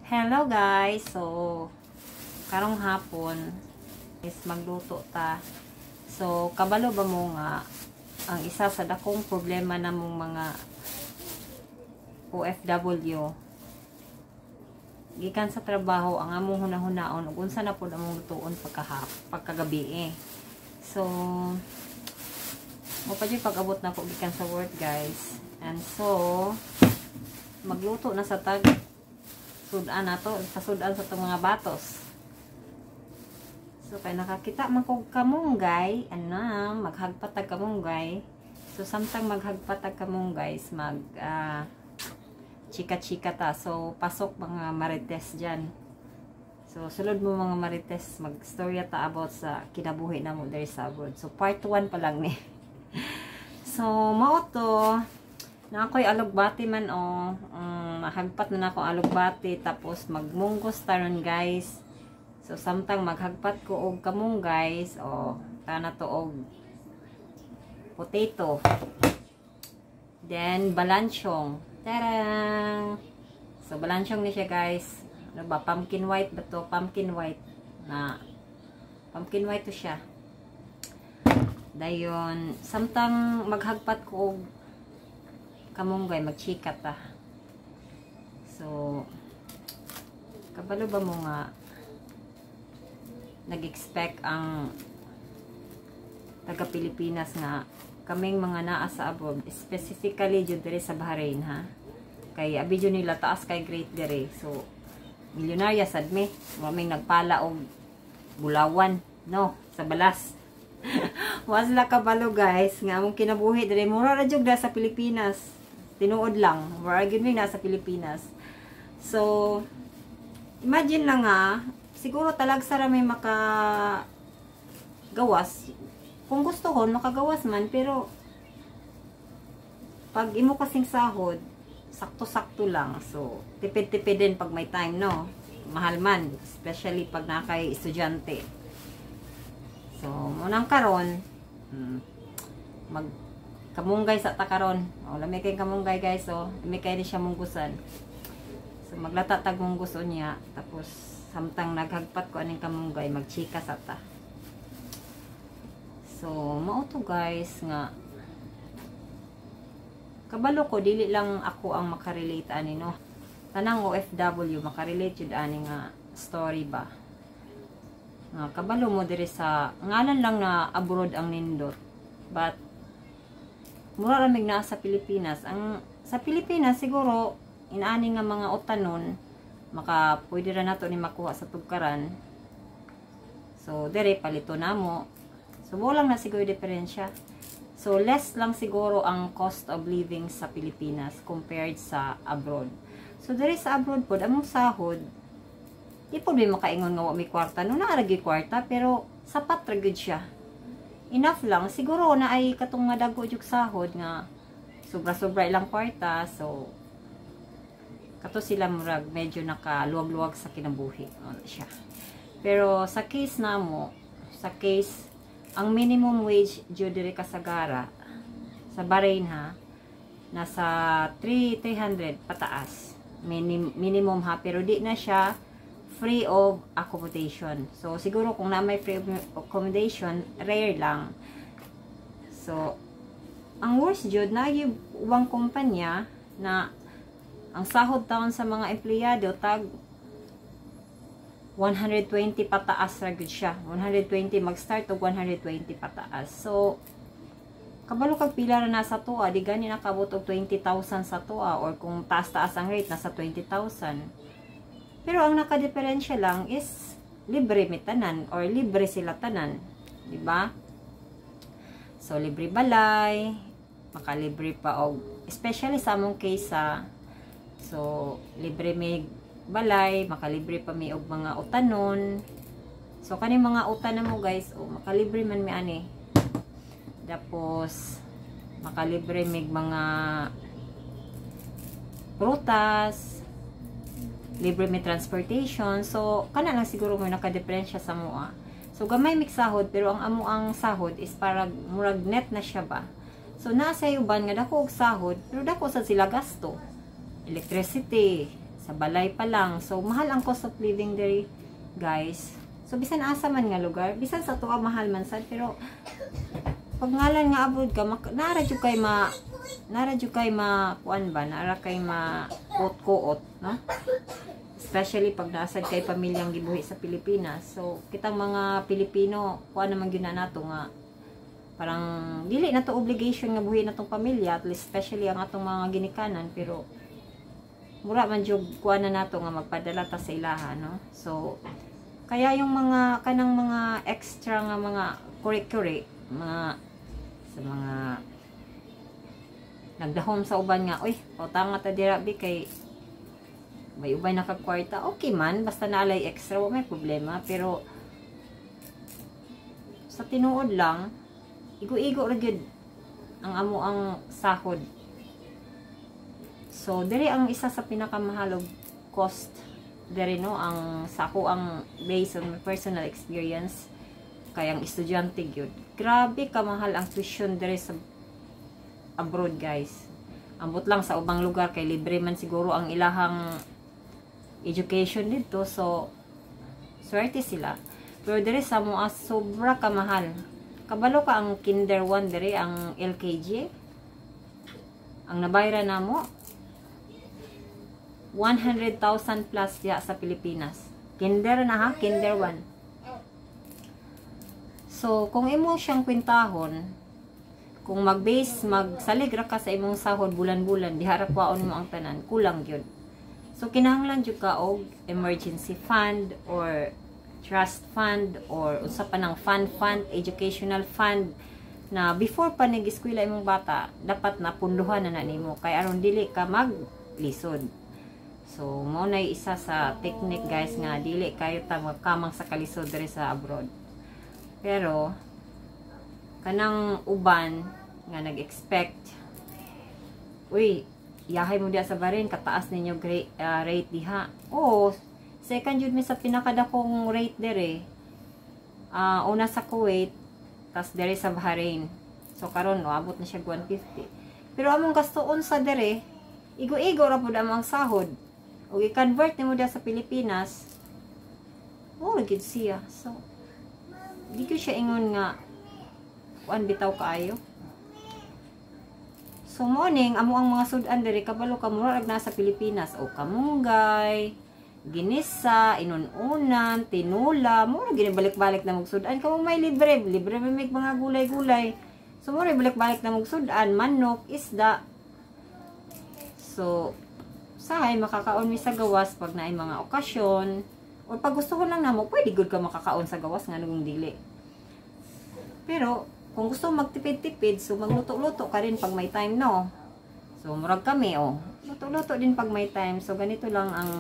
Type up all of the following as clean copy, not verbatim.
Hello guys, so karong hapon is magluto ta. So kabalo ba mo nga ang isa sa dakong problema namong mga OFW gikan sa trabaho ang among hunahunahon ug unsa na pud among lutuon pagkagabi So mo pa pag-abot na ko gikan sa work guys. And so magluto na sa tag sudan na to, sa sudan sa itong mga batos. So, kaya nakakita man kong kamunggay, maghagpatag kamunggay. So, samtang maghagpatag kamunggay, chika-chika ta. So, pasok mga marites dyan. So, sulod mo mga marites, mag-storya ta about sa kinabuhi na mo there sa abroad. So, part 1 pa lang ni. So, mao to. Na ako'y alugbati man mahagpat na ako alugbati tapos magmunggos taron guys. So samtang maghagpat ko og kamong guys tana to og potato. Then balanchong. Tarang. So balanchong ni siya guys. Ano ba, pumpkin white ba to? Pumpkin white to siya. Dayon samtang maghagpat ko og kamunggay, magchika ta. So, kabalo ba mo nga nag-expect ang taga-Pilipinas nga kaming mga naa sa abroad, specifically dyan dire sa Bahrain ha. Kay abidyo nila taas kay great dire. So, milyonarya sad me. Maming nagpala og bulawan, no, sa balas. Was la kabalo guys, nga among kinabuhi dire mura ra jud sa Pilipinas. Tinuod lang. We're arguing nasa Pilipinas. So, imagine lang siguro talag sara may makagawas. Kung gusto ko, makagawas man. Pero, pag imo kasing sahod, sakto-sakto lang. So, tipid-tipid din pag may time, no? Mahal man. Especially pag nakay estudyante. So, munang karon, kamunggay sa takaron. Lamay kay kamunggay guys. Lamay kay ni siya munggusan. So maglatatag mungguson niya. Tapos samtang naghagpat ko aning kamunggay, magchika sa ta. So mao to guys nga kabalo ko dili lang ako ang makarelate ani no. Tanang OFW makarelate jud ani nga story ba. Nga kabalo mo diri sa ngalan lang na abroad ang nindot. But mura ramig na sa Pilipinas. Sa Pilipinas siguro inaani nga mga utanon pwede ra nato ni makuha sa tugkaran. So dire palito namo. So mo lang na siguro diferensya. So less lang siguro ang cost of living sa Pilipinas compared sa abroad. So dire sa abroad pod among sahod di pod may makaingon nga wa may kwarta. No naara gyud kwarta pero sapat ra gyud siya. Enough lang. Siguro na ay katong nga dago yung sahod nga sobra-sobra ilang kwarta. So, kato sila murag medyo nakaluwag-luwag sa kinabuhi. Siya. Pero sa case namo, ang minimum wage dyo dire kasagara sa Bahrain ha, nasa 300 pataas. Minimum ha, pero di na siya free of accommodation. So, siguro kung na may free of accommodation, rare lang. So, ang worst jud na yung ubang kumpanya na ang sahod taon sa mga empleyado tag 120 pataas ra gud siya. 120 mag-start og 120 pataas. So, kabalo kag pila ra na sa tuwa, di gani nakabot og 20,000 sa tuwa or kung taas-taas ang rate nasa 20,000. Pero ang naka-diferensya lang is libre mi tanan or libre sila tanan, di ba? So libre balay, makalibre pa og especially sa among case so libre mi balay, makalibre pa mi og mga utanon. So kani mga utanon mo guys, makalibre man mi ani. Tapos makalibre mi mga prutas, libre may transportation. So, kana lang siguro mo naka-diferensya sa mua. So, gamay mix sahod, pero ang amo ang sahod is para murag net na siya ba. So, nasa uban nga dako og sahod, pero dako sa sila gasto. Electricity, sa balay pa lang. So mahal ang cost of living diri, guys. So bisan asa man nga lugar, bisan sa tuwa mahal man sad, pero pag ngalan nga abroad ka, nara jud kay kuan ba, nara kay kuot-kuot, no? Especially pag naasad kay pamilyang gibuhi sa Pilipinas. So kitang mga Pilipino, kuan naman gyud nato nga parang dili na to obligation nga buhi natong pamilya, at least especially ang atong mga ginikanan, pero mura man jud kuan na nato nga magpadala ta sa ilaha, no? So kaya yung mga kanang mga extra nga mga kuri-kuri, mga sa mga nagdahom sa uban nga, uy, pautang ta dira bi kay may ubay nakakwarta, okay man, basta naalay extra, may problema. Pero sa tinuod lang, igo-igo ra gyud ang amo ang sahod. So diri ang isa sa pinakamahalog cost diri, no, ang sako ang based on my personal experience kayang estudyante gyud. Grabe kamahal ang tuition diri sa abroad, guys. Ambot lang sa ubang lugar kay libre man siguro ang ilahang education dito, so swerte sila. Pero diri sa moa sobra kamahal. Kabalo ka ang kinder 1 diri, ang LKG ang nabayra namo 100,000 plus ya sa Pilipinas. Kinder na ha, kinder 1. So kung imo siyang kwintahon, kung magsalig ra ka sa imong sahod bulan-bulan, diharap waon mo ang tanan, kulang gyud. So kinahanglan jud ka og emergency fund or trust fund or usa pa ng fund, educational fund, na before pa nag-eskwela imong bata, dapat napunduhan na nimo kay aron dili ka maglisod. So mo na isa sa technique, guys, nga dili kayo ta magkamang sa kalisod diri sa abroad. Pero kanang uban nga nag-expect, uy, yahay mo diya sa barin, kataas ninyo rate diha. Oo, second jud mi sa pinakadakong rate dere. Una sa Kuwait, tas dere sa Bahrain. So karon no, abot na siya 150. Pero among gastoon sa dere, igo-igo ra pud among sahod. O i-convert nimo diya sa Pilipinas, gid siya. So di ko siya ingon nga kuan bitaw kaayo. So morning, amo ang mga sudan diri kabalo ka mura na sa Pilipinas, o kamunggay, ginisa, inununan, tinula, mura ginibalik-balik na magsudan. Kamo may libre may mga gulay-gulay. So mura balik-balik na magsudan, manok, isda. So sahay makakaon mi sa gawas pag naay mga okasyon, o pag gusto ko lang namo, pwede gud ka makakaon sa gawas nga nung dili. Pero kung gusto magtipid-tipid, so magluto-luto ka rin pag may time, no? So murag kami, luto-luto din pag may time. So ganito lang ang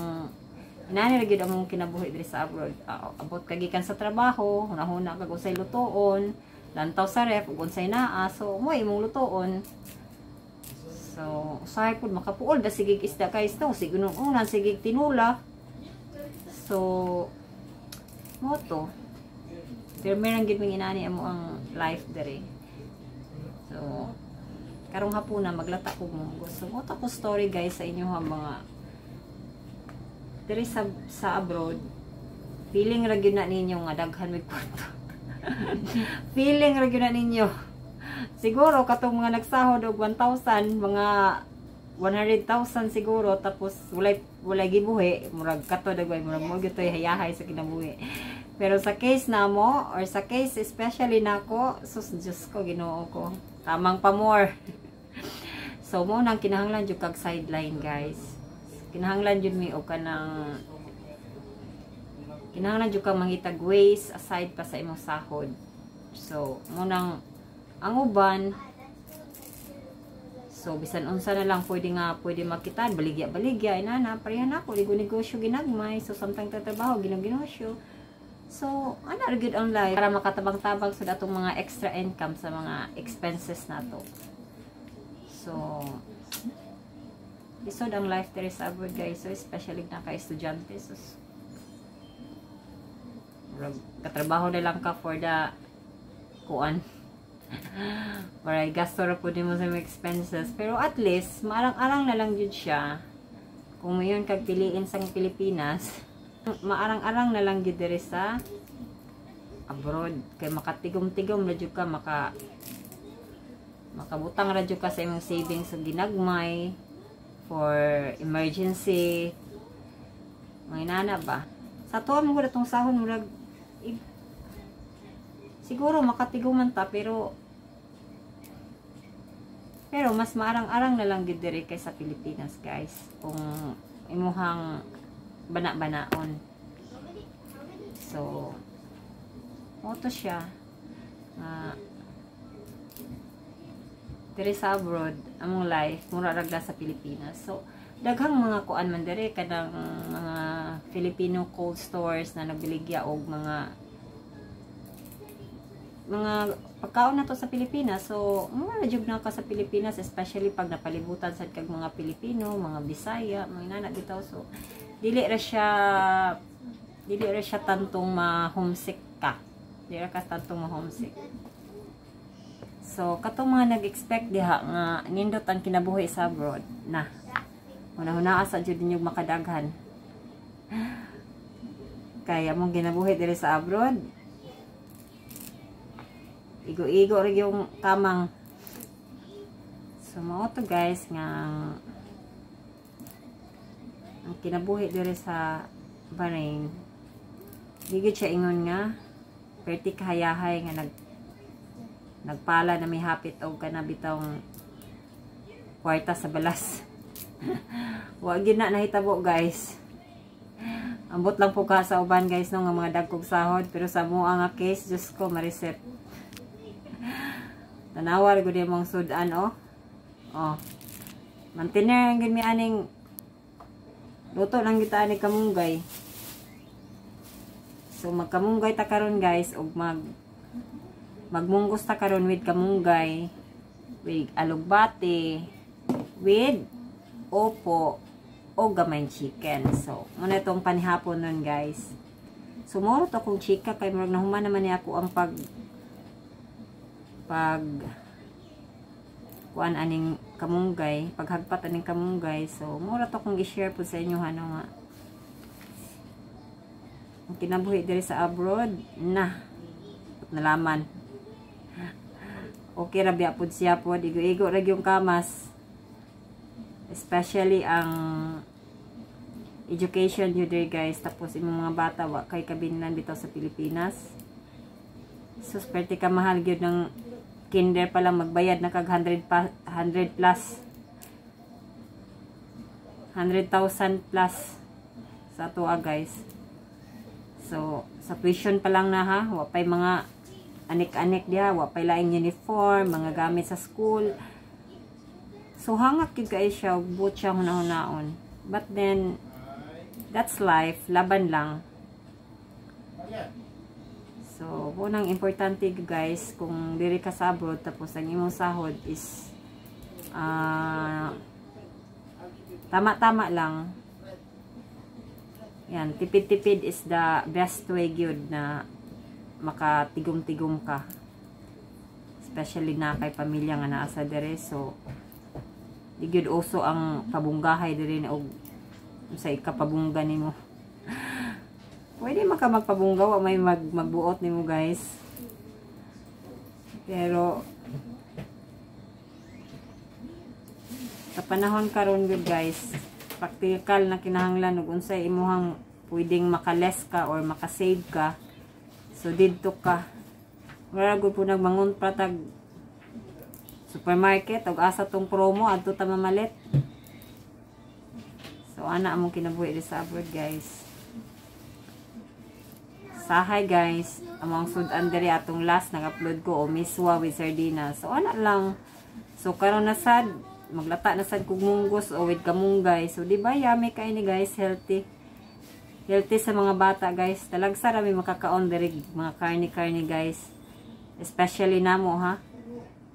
inaniragid among kinabuhi diri sa abroad. Abot kagikan sa trabaho, hunahuna kag usay lutoon, lantaw sa ref ug unsay naa, so mo imong lutoon. So usahay pud makapuol da sigig isda kay snow, sigunong unan sigig tinula. So mo to. Pero meron gid ming inani amo ang life dere. So karong hapon na maglata ko mo. So mo ta ko story, guys, sa inyo ha, mga dere sa abroad. Feeling ra gyud na ninyo nga daghan mig kwarto. Feeling ra gyud na ninyo. Siguro katong mga nagsahod og 1,000, mga 100,000 siguro, tapos walay gibuhi, murag kato dagway, murag mo gyud toy hayahay sa kinabuhi. Pero sa case na mo, or sa case especially nako, sus Diyos ko, Ginoo ko, tamang pa more. So mo nang kinahanglan jud kag sideline, guys. Kinahanglan jud mi og kanang kinahanglan jud kang mangitag ways aside pa sa imong sahod. So mo nang ang uban, so bisan unsa na lang pwede magkitan, baligya inana pareha na ako ligo negosyo ginagmay. So samtang tatrabaho ginagnosyo. So ana ra gyud ang life para makatabang-tabang sa atong mga extra income sa mga expenses nato. So isod ang life there sa abroad, guys. So especially na ka estudyante, so katrabaho na lang ka for the kuan para gasto ra pud mo sa mga expenses, pero at least marang-arang na lang jud siya kung mayon kag piliin sang Pilipinas, maarang-arang na lang gid diri sa abroad kay makatigom-tigom ra jud ka, makabutang ra jud ka sa imong savings sa ginagmay for emergency. Mga inana ba? Sa tuwa mo itong sahon murag siguro makatiguman ta, pero mas maarang-arang na lang gid diri kay sa Pilipinas, guys, kung imuhang bana-banaon. So moto siya diri sa abroad among life mura ragla sa Pilipinas. So daghang mga kuan man diri, kadang mga Filipino cold stores na nagbiligya og mga pagkaon na to sa Pilipinas. So mura jud na ka sa Pilipinas, especially pag napalibutan sad kag mga Pilipino, mga Bisaya, mga inana bitaw. So dili ra siya tantong ma-homesick ka. Dili ra ka tantong ma-homesick. So katong mga nag-expect diha nga nindot ang kinabuhi sa abroad na una-una asa jud ninyo makadaghan. Kaya mong ginabuhi diri sa abroad, igo-igo rin yung kamang. So mao to guys nga ang kinabuhi diri sa Bahrain, di siya ingon nga perti kahayahay nga nagpala na may hapit og kanabitong kwarta sa balas. Wa gid na nahitabo guys. Ambot lang po ka sa uban guys no nga mga dagkog sahod, pero sa mo nga case just ko ma-reset. Tanawar gud imong sudan oh. Oh. Mantiner gid mi aning luto lang kita ani kamunggay. So magkamunggay ta karon guys og magmunggos ta karon with kamunggay, with alugbati, with opo o gamay chicken. So muna itong panihapon nun guys. So moro to kung chika kay murag nahuman naman ni ako ang pag kuan aning kamunggay, paghagpat aning kamunggay. So mura to kung i-share po sa inyo ano nga ang kinabuhi diri sa abroad na nalaman. Okay ra biya pud siya po, igo-igo ra yung kamas, especially ang education nyo diri guys. Tapos imong mga bata wa kay kabinlan bitaw sa Pilipinas. So swerte ka mahal gyud ng kinder pa lang magbayad na kag 100 plus 100,000 plus sa tuwa guys. So sa tuition pa lang na ha, wa pay mga anik-anik diha, wa pay laing uniform, mga gamit sa school. So hangak gyud kay siya, but siya hunahon. But then that's life, laban lang. So unang importante guys, kung diri ka sa abroad tapos ang imong sahod is tama-tama lang. Yan, tipid-tipid is the best way gyud na makatigom-tigom ka. Especially na kay pamilya nga naa sa dere. So di gyud uso ang pabunggahay diri na og sa ikapabungga nimo. Pwede maka magpabungga wa may magbuot nimo guys. Pero sa panahon karon gyud guys, practical na kinahanglan ug unsay imuhang pwedeng makales ka or makasave ka. So didto ka. Wala gud po nagmangon patag supermarket og asa tong promo adto ta mamalit. So ana among kinabuhi sa abroad guys. Sahay guys, among sudan diri atong last nag-upload ko o miswa with sardinas. So ana lang. So karon na sad maglata na sad kog munggos o with kamunggay. So di ba yummy kay ni guys, healthy. Healthy sa mga bata guys. Talagsa ra may makakaon diri mga karni-karni guys. Especially namo ha.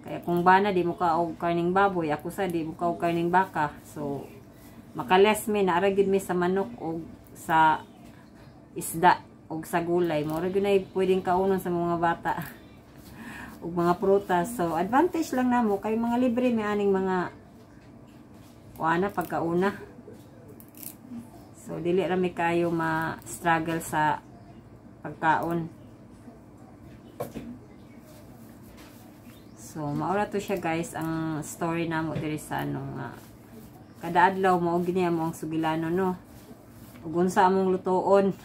Kaya kung bana di mo ka og karning baboy, ako sa di mo ka og karning baka. So makales mi na ara gyud mi sa manok o sa isda o sa gulay. Mora gyud na pwedeng kaunon sa mga bata. Og mga prutas. So advantage lang namo kay mga libre may aning mga kuana pagkauna. So dili ra mi kayo ma-struggle sa pagkaon. So maura to siya guys ang story namo diri sa ano nga kada adlaw mao gini amo ang sugilanon no. Ug unsa among lutoon.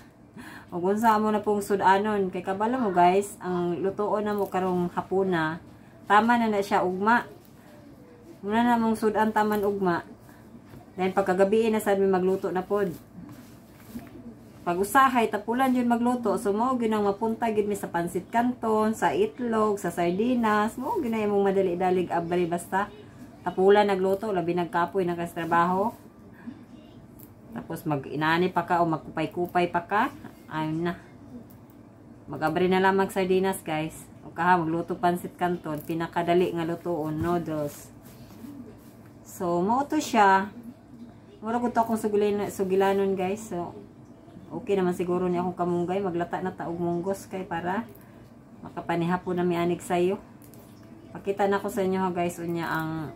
Ug unsa amo na pong sudanon kay kabala mo guys ang lutoon namo karong hapuna tama na siya ugma. Muna na mong sudan taman ugma. Then pagkagabi na sad mi magluto na pod. Pag usahay tapulan yun magluto, so mo ginang mapunta gid mi sa pansit canton, sa itlog, sa sardinas, mo ginay mong madali-dalig abri basta tapulan nagluto labi nagkapoy na kas trabaho. Tapos mag-inani pa ka o magkupay-kupay pa ka, ayun na. Mag-abri na lang mag sardinas guys. O kaha magluto pansit canton, pinakadali nga lutoon, noodles. So mo to siya. Mura ko to akong sugilanon guys. So okay naman siguro niya akong kamunggay. Maglata na taog munggos kay para makapaniha po na may anig sayo. Pakita na ko sa inyo ha guys. Unya ang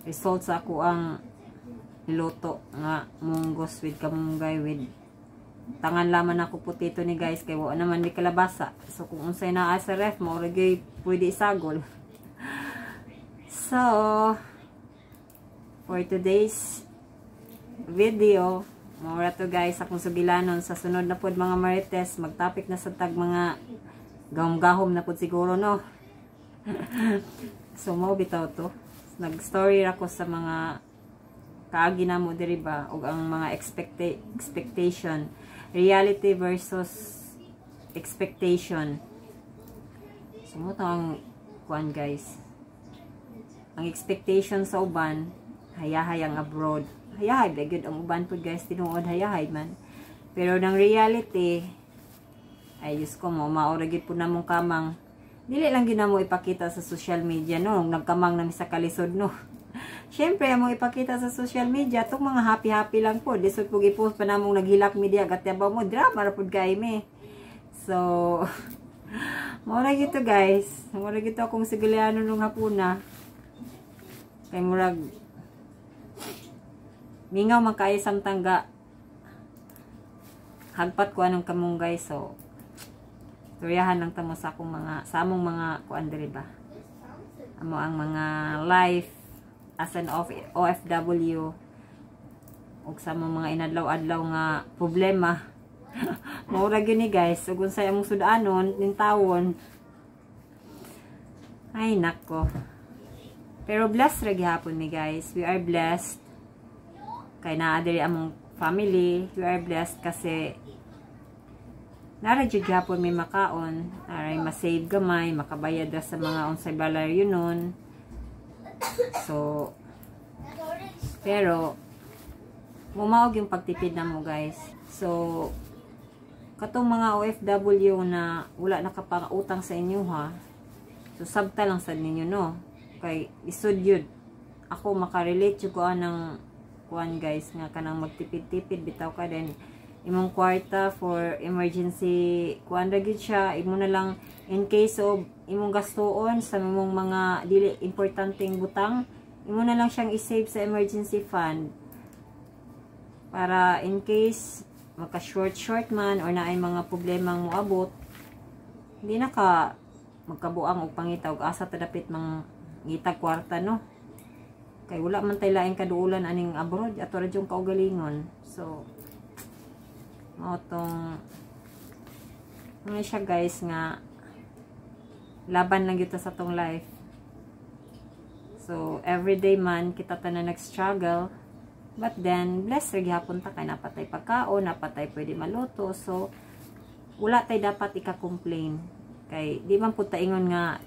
results ako ang niluto nga munggos with kamunggay with tangan laman ako potato ni guys. Kaya wala naman may kalabasa. So kung unsay na sa ref mo, oragay pwede isagol. So for today's video, mura to guys akong sugilanon sa sunod na pod mga marites magtopic na sa tag mga gahom-gahom na pod siguro no. So mo bitaw to nag-story ako sa mga kaagi na mo diri ba ug ang mga expectation reality versus expectation. So mo ang kuan guys ang expectation sa uban hayahay ang abroad. Hayahay, bagod ang uban po guys, tinuod hayahay man. Pero ng reality, ay Diyos ko mo, mauragit po na mong kamang, dili lang gina mo ipakita sa social media, no? Nagkamang namin sa kalisod, no? Siyempre, mo ipakita sa social media, itong mga happy-happy lang po. Disod po gipost pa namong naghilak media, gatyabaw mo, drama, rapod kayo me. So, mauragit to guys. Mauragit to akong sigiliano nung hapuna. Kay murag, mingaw man kay samtangga hagpat ko anong kamunggay so turyahan lang tamo sa akong mga sa among mga kuan diri ba amo ang mga life as an OFW ug sa mga inadlaw-adlaw nga problema maura gyud ni guys ug unsay among sudanon ning tawon ay nako pero blessed ra gihapon mi guys, we are blessed kay naa diri among family. We are blessed kasi nara jud gyapon may makaon, aray ma-save gamay, makabayad ra sa mga unsay balaryo nun. So pero mumaog yung pagtipid na mo guys. So katong mga OFW na wala nakapang-utang sa inyo ha. So sabta lang sad ninyo no. Kay isud yun. Ako makarelate jud ko anang kuan guys nga kanang magtipid-tipid bitaw ka then imong kwarta for emergency kuan ra gyud siya imo na lang in case of imong gastuon sa imong mga dili importanteng butang imo na lang siyang i-save sa emergency fund para in case maka short man or naay mga problemang moabot hindi na ka magkabuang og pangita og asa ta dapit mang ngitag kwarta no. Kay wala man tay laing kaduulan aning abroad ato ra jung kaugalingon. So mao tong ano siya guys nga laban lang gyud sa tong life. So everyday man kita tanan nag-struggle but then blessed ra gyapon ta kay napatay pagkaon, napatay pwede maluto. So wala tay dapat ika-complain. Kay di man pud ta ingon nga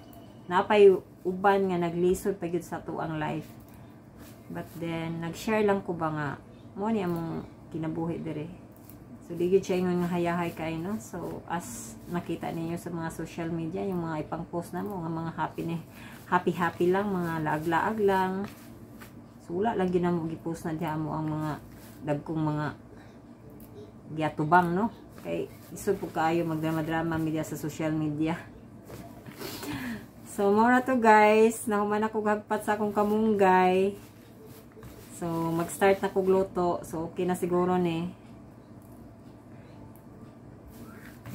napay uban nga naglisod pa gyud sa tuang life. But then, nag-share lang ko ba nga, mo ni among kinabuhi dire. So, digid siya yung hayahay kayo, no? So, as nakita ninyo sa mga social media, yung mga ipang post na mo, mga happy lang, mga laag-laag lang. So, wala lang ginamo gipost na diya mo ang mga dagkong mga giatubang, no? Kay, isod po kayo magdrama-drama media sa social media. So, mora to guys, nahuman ako gagpat sa akong kamunggay. So, mag-start na ko gluto. So, okay na siguro ni.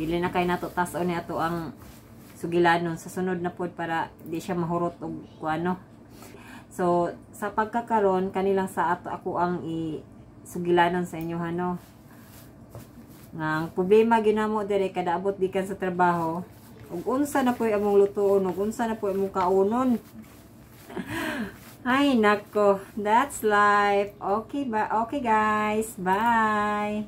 Dili na kay nato tas-on ni ato ang sugilanon sa sunod na pod para di siya mahurot og kuano. So, sa pagkakaron kanilang sa ato ako ang sugilanon sa inyo hano. Nga ang problema ginamo dire kada abot gikan sa trabaho, ug unsa na poy among lutuon, ug unsa na poy among kaunon. Ay nako, that's life. Okay ba? Okay guys, bye.